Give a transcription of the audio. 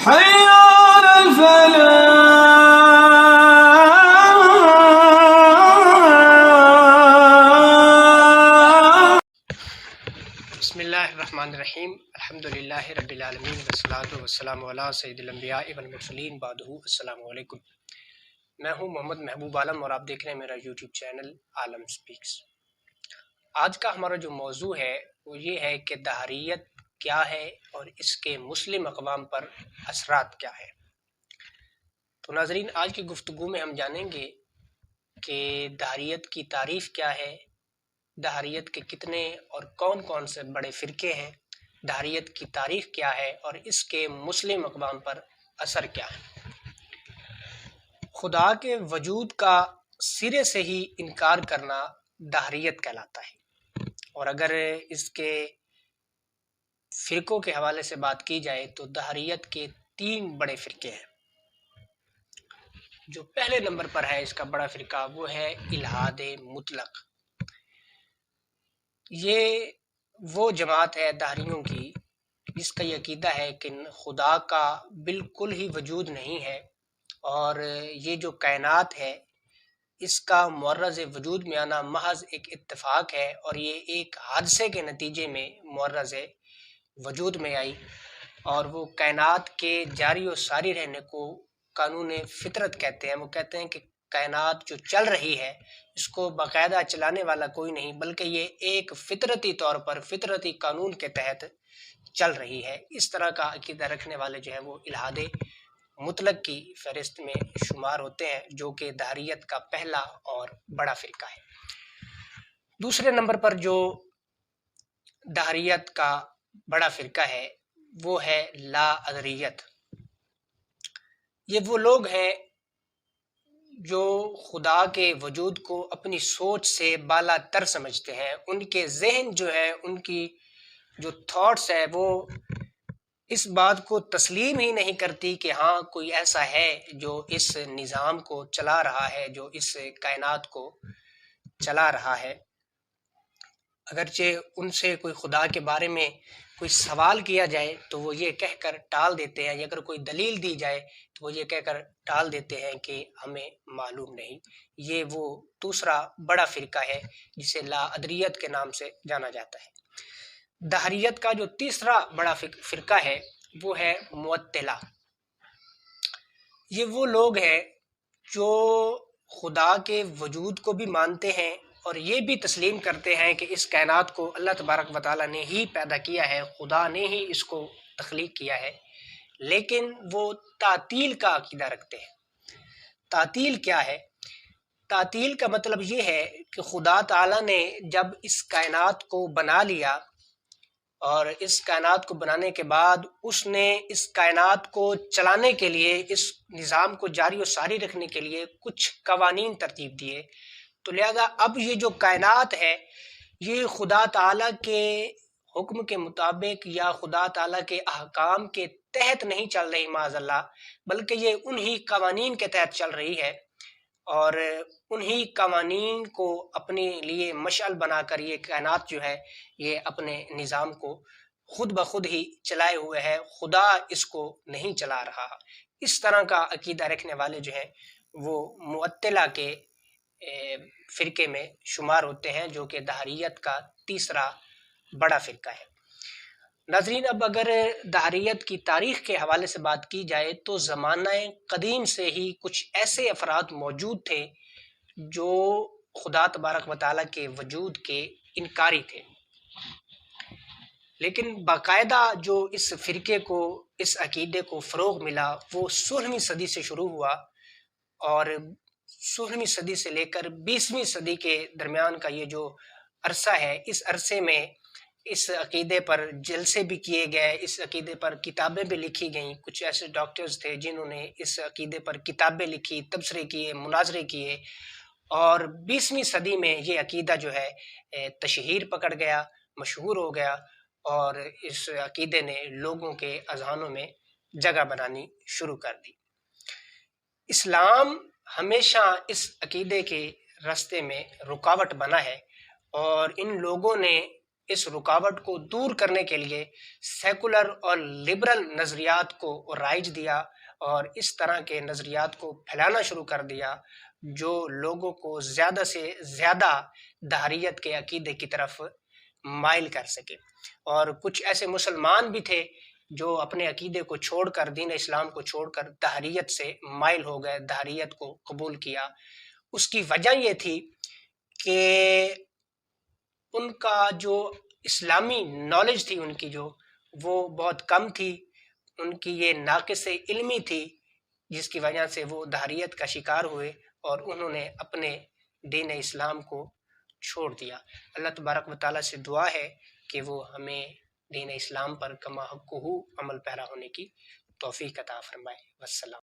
حي على الفلاح. بسم اللہ الرحمن الرحیم، الحمدللہ رب العالمین والصلاة والسلام علی سید الانبیاء والمرسلین بعدہ۔ السلام علیکم، میں ہوں محمد محبوب عالم اور آپ دیکھ رہے ہیں میرا یوٹیوب چینل عالم سپیکس۔ آج کا ہمارا جو موضوع ہے وہ یہ ہے کہ دہریت کیا ہے اور اس کے مسلم اقوام پر اثرات کیا ہے۔ تو ناظرین، آج کی گفتگو میں ہم جانیں گے کہ دہریت کی تعریف کیا ہے، دہریت کے کتنے اور کون کون سے بڑے فرقے ہیں، دہریت کی تاریخ کیا ہے اور اس کے مسلم اقوام پر اثر کیا ہے۔ خدا کے وجود کا سرے سے ہی انکار کرنا دہریت کہلاتا ہے، اور اگر اس کے فرقوں کے حوالے سے بات کی جائے تو دہریت کے 3 بڑے فرقے ہیں۔ جو پہلے نمبر پر ہے اس کا بڑا فرقہ وہ ہے الحاد مطلق۔ یہ وہ جماعت ہے دہریوں کی جس کا یہ عقیدہ ہے کہ خدا کا بالکل ہی وجود نہیں ہے، اور یہ جو کائنات ہے اس کا معرض وجود میں آنا محض ایک اتفاق ہے، اور یہ ایک حادثے کے نتیجے میں معرض وجود میں آئی، اور وہ کائنات کے جاری و ساری رہنے کو قانون فطرت کہتے ہیں۔ وہ کہتے ہیں کہ کائنات جو چل رہی ہے اس کو باقاعدہ چلانے والا کوئی نہیں، بلکہ یہ ایک فطرتی طور پر فطرتی قانون کے تحت چل رہی ہے۔ اس طرح کا عقیدہ رکھنے والے جو ہیں وہ الحاد مطلق کی فہرست میں شمار ہوتے ہیں، جو کہ دہریت کا پہلا اور بڑا فرقہ ہے۔ دوسرے نمبر پر جو دہریت کا بڑا فرقہ ہے وہ ہے لا ادریت۔ یہ وہ لوگ ہیں جو خدا کے وجود کو اپنی سوچ سے بالا تر سمجھتے ہیں۔ ان کے ذہن جو ہے، ان کی جو تھاٹس ہے وہ اس بات کو تسلیم ہی نہیں کرتی کہ ہاں کوئی ایسا ہے جو اس نظام کو چلا رہا ہے، جو اس کائنات کو چلا رہا ہے۔ اگرچہ ان سے کوئی خدا کے بارے میں کوئی سوال کیا جائے تو وہ یہ کہہ کر ٹال دیتے ہیں، یا اگر کوئی دلیل دی جائے تو وہ یہ کہہ کر ٹال دیتے ہیں کہ ہمیں معلوم نہیں۔ یہ وہ دوسرا بڑا فرقہ ہے جسے لا ادریت کے نام سے جانا جاتا ہے۔ دہریت کا جو تیسرا بڑا فرقہ ہے وہ ہے معطلہ۔ یہ وہ لوگ ہیں جو خدا کے وجود کو بھی مانتے ہیں اور یہ بھی تسلیم کرتے ہیں کہ اس کائنات کو اللہ تبارک و تعالیٰ نے ہی پیدا کیا ہے، خدا نے ہی اس کو تخلیق کیا ہے، لیکن وہ تعطیل کا عقیدہ رکھتے ہیں۔ تعطیل کیا ہے؟ تعطیل کا مطلب یہ ہے کہ خدا تعالیٰ نے جب اس کائنات کو بنا لیا، اور اس کائنات کو بنانے کے بعد اس نے اس کائنات کو چلانے کے لیے، اس نظام کو جاری و ساری رکھنے کے لیے کچھ قوانین ترتیب دیے، تو لہذا اب یہ جو کائنات ہے یہ خدا تعالیٰ کے حکم کے مطابق یا خدا تعالیٰ کے احکام کے تحت نہیں چل رہی معاذ اللہ، بلکہ یہ انہی قوانین کے تحت چل رہی ہے، اور انہی قوانین کو اپنے لیے مشعل بنا کر یہ کائنات جو ہے یہ اپنے نظام کو خود بخود ہی چلائے ہوئے ہے، خدا اس کو نہیں چلا رہا۔ اس طرح کا عقیدہ رکھنے والے جو ہیں وہ معطلہ کے فرقے میں شمار ہوتے ہیں، جو کہ دہریت کا تیسرا بڑا فرقہ ہے۔ ناظرین، اب اگر دہریت کی تاریخ کے حوالے سے بات کی جائے تو زمانہ قدیم سے ہی کچھ ایسے افراد موجود تھے جو خدا تبارک و تعالیٰ کے وجود کے انکاری تھے، لیکن باقاعدہ جو اس فرقے کو، اس عقیدے کو فروغ ملا وہ 16ویں صدی سے شروع ہوا، اور 16ویں صدی سے لے کر 20ویں صدی کے درمیان کا یہ جو عرصہ ہے، اس عرصے میں اس عقیدے پر جلسے بھی کیے گئے، اس عقیدے پر کتابیں بھی لکھی گئیں۔ کچھ ایسے ڈاکٹرز تھے جنہوں نے اس عقیدے پر کتابیں لکھی، تبصرے کیے، مناظرے کیے، اور 20ویں صدی میں یہ عقیدہ جو ہے تشہیر پکڑ گیا، مشہور ہو گیا، اور اس عقیدے نے لوگوں کے اذہانوں میں جگہ بنانی شروع کر دی۔ اسلام ہمیشہ اس عقیدے کے راستے میں رکاوٹ بنا ہے، اور ان لوگوں نے اس رکاوٹ کو دور کرنے کے لیے سیکولر اور لبرل نظریات کو رائج دیا اور اس طرح کے نظریات کو پھیلانا شروع کر دیا جو لوگوں کو زیادہ سے زیادہ دہریت کے عقیدے کی طرف مائل کر سکے۔ اور کچھ ایسے مسلمان بھی تھے جو اپنے عقیدے کو چھوڑ کر، دین اسلام کو چھوڑ کر دہریت سے مائل ہو گئے، دہریت کو قبول کیا۔ اس کی وجہ یہ تھی کہ ان کا جو اسلامی نالج تھی، ان کی جو وہ بہت کم تھی، ان کی یہ ناقص علمی تھی، جس کی وجہ سے وہ دہریت کا شکار ہوئے اور انہوں نے اپنے دین اسلام کو چھوڑ دیا۔ اللہ تبارک و تعالیٰ سے دعا ہے کہ وہ ہمیں دین اسلام پر کما حقہ عمل پیرا ہونے کی توفیق عطا فرمائے۔ والسلام۔